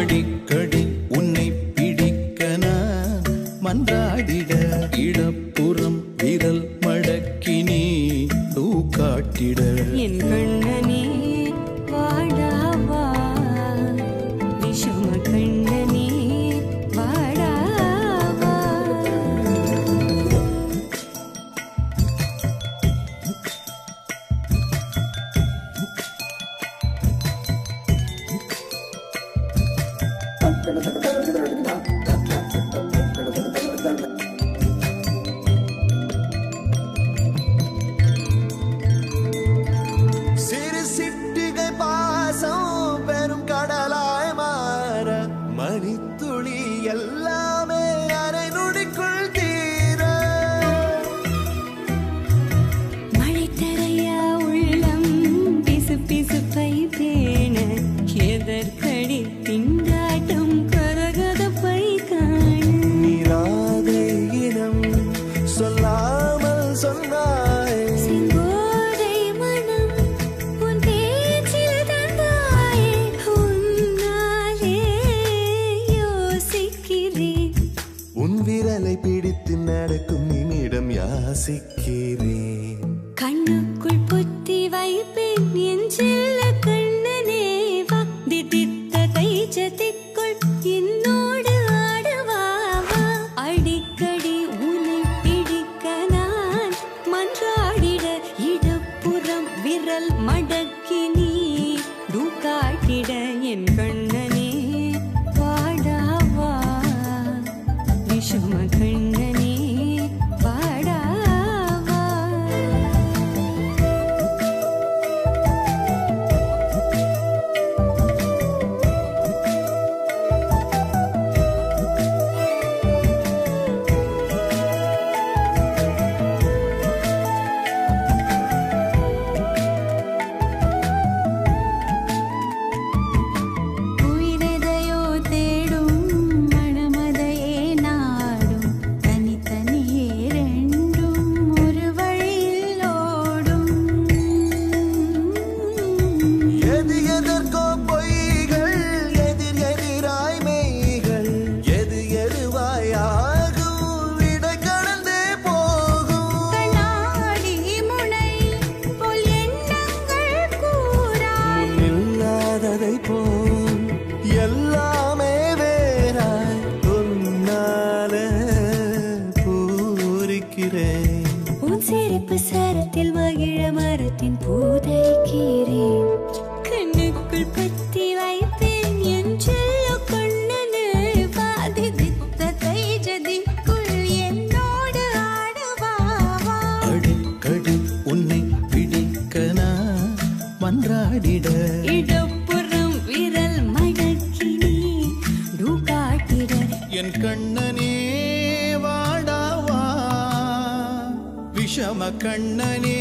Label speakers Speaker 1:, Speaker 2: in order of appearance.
Speaker 1: அடிக்கடி உன்னை பிடிக்க நான் மன்றாடிட இடப்புறம் விரல் மடக்கி நீ காட்டிட
Speaker 2: என் கண்ணனே வாடாவா விஷம கண்ணனே வாடாவா
Speaker 3: மணித்துளி எல்லாமே அரை நொடிக்குள் தீர
Speaker 2: மழை தரையா உள்ளம் பிசு பிசுப்பை பேண எதற்கடி திண்டாட்டம் கரகதப்பை காண
Speaker 3: நீராதை இனம் சொல்லாமல் சொன்னாய்
Speaker 2: செங்கோதை மனம் உன் பேச்சில் தந்தாயே உன்னாலே யோசிக்கிறேன்
Speaker 3: உன் விரலை பிடித்து நடக்கும் நிமிடம் யாசிக்கிறேன்
Speaker 2: கண்ணுக்குள் பொத்தி வைப்பேன் என் செல்ல கண்ணனே வா திதித்த தைச்சதிக்குள் என்னோடு ஆடவாவா அடிக்கடி உன்னை பிடிக்க நான் மன்றாடிட இடப்புறம் விரல் மடக்கி நீ காட்டிட என் கண்ணனே வாடாவா விஷம கண்ணனே வாடாவா உயிரெதையோ தேடும் மனமதையே நாடும் தனித்தனியே ரெண்டும் ஒரு வழியில் ஓடும்
Speaker 3: எது எதற்கோ பொய்கள் எதிர் எதிராய் மெய்கள் எது எதுவாய் ஆகும் விடை கடந்தே போகும்
Speaker 2: கண்ணாடி முனை போல் எண்ணங்கள் கூறாய்
Speaker 3: இல்லாததை போல் எல்லாமே வேறாய் உன்னால பூரிக்கிறேன்
Speaker 2: உன் சிரிப்பு சரத்தில் மகிழ மரத்தின் பூதைக்கிறேன் கண்ணுக்குள் பத்தி வைப்பேன் என் செல்ல கண்ணனே வாதித்த தைஜதிக்குள் என்னோடு ஆடவாவா
Speaker 1: அடிக்கடி உன்னை பிடிக்க நான் மன்றாடிட
Speaker 2: இடப்புறம் விரல் மடக்கி நீ காட்டிட
Speaker 1: என் கண்ணனே வாடாவா விஷம கண்ணனே